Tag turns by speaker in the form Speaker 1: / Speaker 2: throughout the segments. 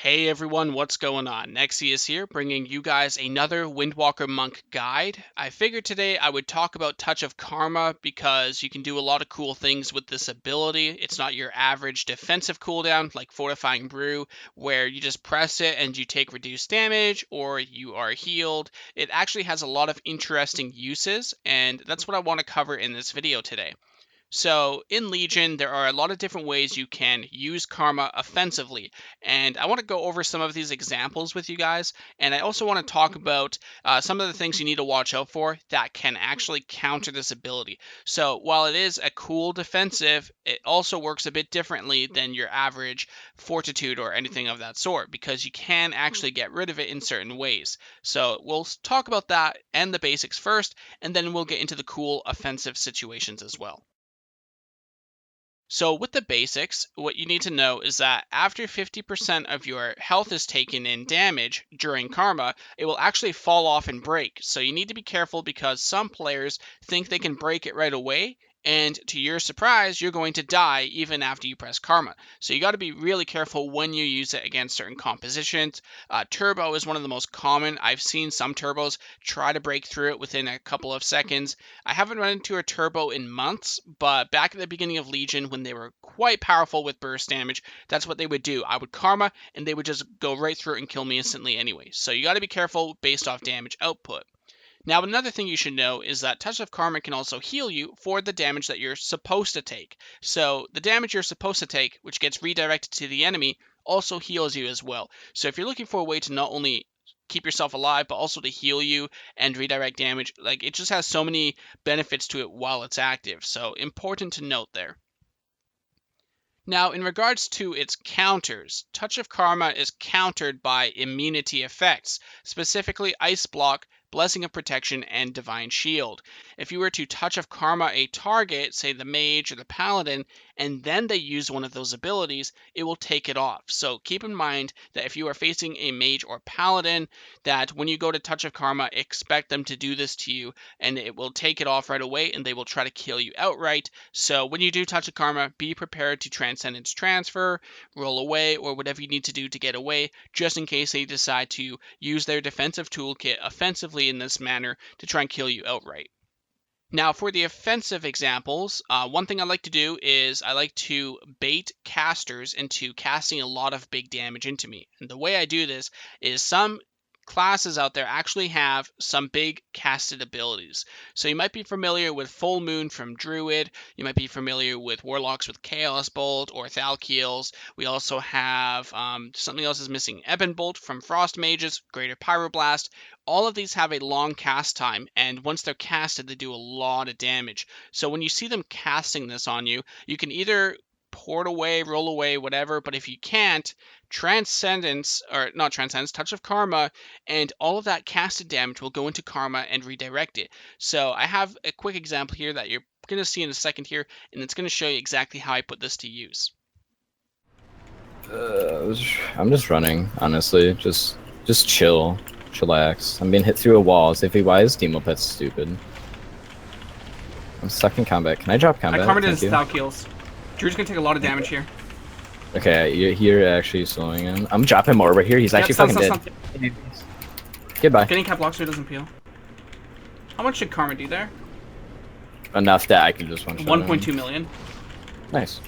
Speaker 1: Hey everyone, what's going on? Nexius here, bringing you guys another Windwalker monk guide. I figured today I would talk about Touch of Karma because you can do a lot of cool things with this ability. It's not your average defensive cooldown like Fortifying Brew, where you just press it and you take reduced damage or you are healed. It actually has a lot of interesting uses, and that's what I want to cover in this video today. So in Legion, there are a lot of different ways you can use Karma offensively, and I want to go over some of these examples with you guys, and I also want to talk about some of the things you need to watch out for that can actually counter this ability. So while it is a cool defensive, it also works a bit differently than your average Fortitude or anything of that sort, because you can actually get rid of it in certain ways. So we'll talk about that and the basics first, and then we'll get into the cool offensive situations as well. So with the basics, what you need to know is that after 50% of your health is taken in damage during Karma, it will actually fall off and break. So you need to be careful because some players think they can break it right away, and to your surprise, you're going to die even after you press Karma. So you got to be really careful when you use it against certain compositions. Turbo is one of the most common. I've seen some turbos try to break through it within a couple of seconds. I haven't run into a turbo in months, but back at the beginning of Legion, when they were quite powerful with burst damage, that's what they would do. I would Karma, and they would just go right through and kill me instantly anyway. So you got to be careful based off damage output. Now, another thing you should know is that Touch of Karma can also heal you for the damage that you're supposed to take. So the damage you're supposed to take, which gets redirected to the enemy, also heals you as well. So if you're looking for a way to not only keep yourself alive, but also to heal you and redirect damage, like it just has so many benefits to it while it's active. So important to note there. Now, in regards to its counters, Touch of Karma is countered by immunity effects, specifically Ice Block, Blessing of Protection, and Divine Shield. If you were to Touch of Karma a target, say the Mage or the Paladin, and then they use one of those abilities, it will take it off. So keep in mind that if you are facing a Mage or Paladin, that when you go to Touch of Karma, expect them to do this to you, and it will take it off right away, and they will try to kill you outright. So when you do Touch of Karma, be prepared to Transcendence Transfer, roll away, or whatever you need to do to get away, just in case they decide to use their defensive toolkit offensively in this manner to try and kill you outright. Now, for the offensive examples, one thing I like to do is I like to bait casters into casting a lot of big damage into me. And the way I do this is some classes out there actually have some big casted abilities. So you might be familiar with Full Moon from Druid. You might be familiar with Warlocks with Chaos Bolt or Thalkeels. We also have something else is missing. Ebon Bolt from Frost Mages, Greater Pyroblast. All of these have a long cast time, and once they're casted, they do a lot of damage. So when you see them casting this on you, you can either port away, roll away, whatever, but if you can't, Transcendence, or not Transcendence, Touch of Karma, and all of that casted damage will go into Karma and redirect it. So I have a quick example here that you're going to see in a second here, and it's going to show you exactly how I put this to use.
Speaker 2: I'm just running, honestly. Just chill. Chillax. I'm being hit through a wall. Why is Demo Pet stupid? I'm stuck in combat. Can I drop combat?
Speaker 3: I commented as Thalkeels. Druid's gonna take a lot of damage here.
Speaker 2: Okay, you're actually slowing him. I'm dropping more right here. He's actually fucking dead. Goodbye.
Speaker 3: Getting cap lock so he doesn't peel. How much should Karma do there?
Speaker 2: Enough that I can just one shot
Speaker 3: 1.2 million.
Speaker 2: Nice.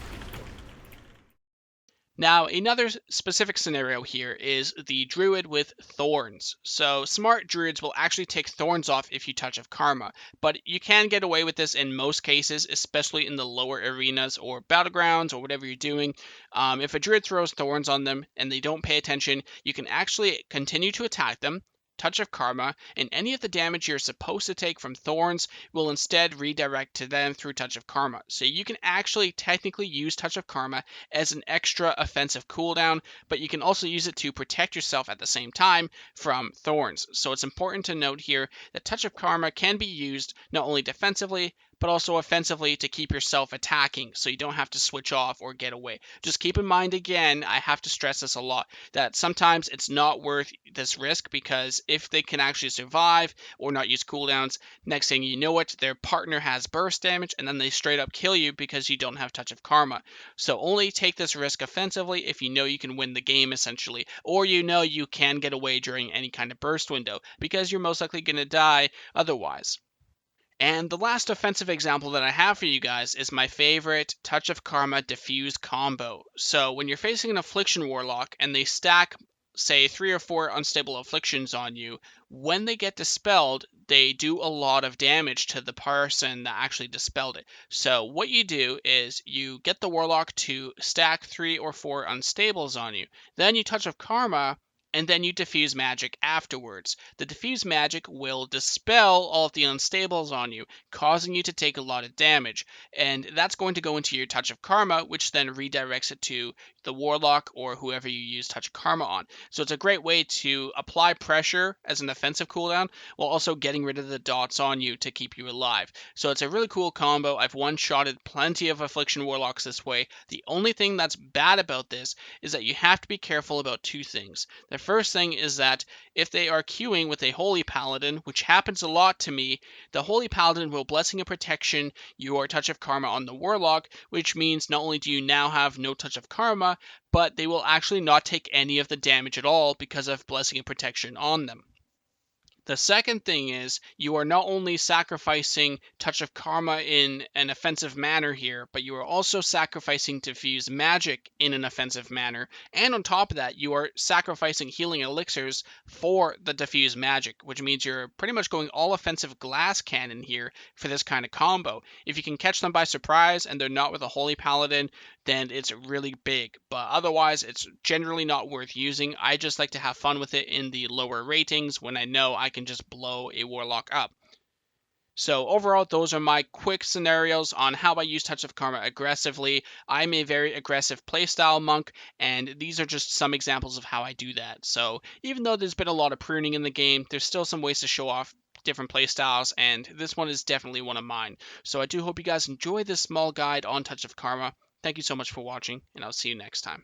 Speaker 1: Now, another specific scenario here is the Druid with Thorns. So, smart Druids will actually take Thorns off if you Touch of Karma, but you can get away with this in most cases, especially in the lower arenas or battlegrounds or whatever you're doing. If a Druid throws Thorns on them and they don't pay attention, you can actually continue to attack them, Touch of Karma, and any of the damage you're supposed to take from Thorns will instead redirect to them through Touch of Karma. So you can actually technically use Touch of Karma as an extra offensive cooldown, but you can also use it to protect yourself at the same time from Thorns. So it's important to note here that Touch of Karma can be used not only defensively, but also offensively to keep yourself attacking so you don't have to switch off or get away. Just keep in mind, again, I have to stress this a lot, that sometimes it's not worth this risk, because if they can actually survive or not use cooldowns, next thing you know it, their partner has burst damage and then they straight up kill you because you don't have Touch of Karma. So only take this risk offensively if you know you can win the game, essentially, or you know you can get away during any kind of burst window, because you're most likely going to die otherwise. And the last offensive example that I have for you guys is my favorite Touch of Karma Diffuse combo. So when you're facing an Affliction Warlock and they stack, say, 3 or 4 unstable afflictions on you, when they get dispelled, they do a lot of damage to the person that actually dispelled it. So what you do is you get the Warlock to stack 3 or 4 unstables on you. Then you Touch of Karma, and then you diffuse magic afterwards. The diffuse magic will dispel all of the unstables on you, causing you to take a lot of damage, and that's going to go into your Touch of Karma, which then redirects it to the Warlock or whoever you use Touch of Karma on. So it's a great way to apply pressure as an offensive cooldown while also getting rid of the dots on you to keep you alive. So it's a really cool combo. I've one-shotted plenty of Affliction Warlocks this way. The only thing that's bad about this is that you have to be careful about 2 things. The first thing is that if they are queuing with a Holy Paladin, which happens a lot to me, the Holy Paladin will Blessing of Protection your Touch of Karma on the Warlock, which means not only do you now have no Touch of Karma, but they will actually not take any of the damage at all because of Blessing of Protection on them. The second thing is you are not only sacrificing Touch of Karma in an offensive manner here, but you are also sacrificing Diffuse Magic in an offensive manner. And on top of that, you are sacrificing Healing Elixirs for the Diffuse Magic, which means you're pretty much going all offensive Glass Cannon here for this kind of combo. If you can catch them by surprise and they're not with a Holy Paladin, then it's really big. But otherwise, it's generally not worth using. I just like to have fun with it in the lower ratings when I know I can just blow a Warlock up. So overall, those are my quick scenarios on how I use Touch of Karma aggressively. I'm a very aggressive playstyle monk, and these are just some examples of how I do that. So even though there's been a lot of pruning in the game, there's still some ways to show off different playstyles, and this one is definitely one of mine. So I do hope you guys enjoy this small guide on Touch of Karma. Thank you so much for watching, and I'll see you next time.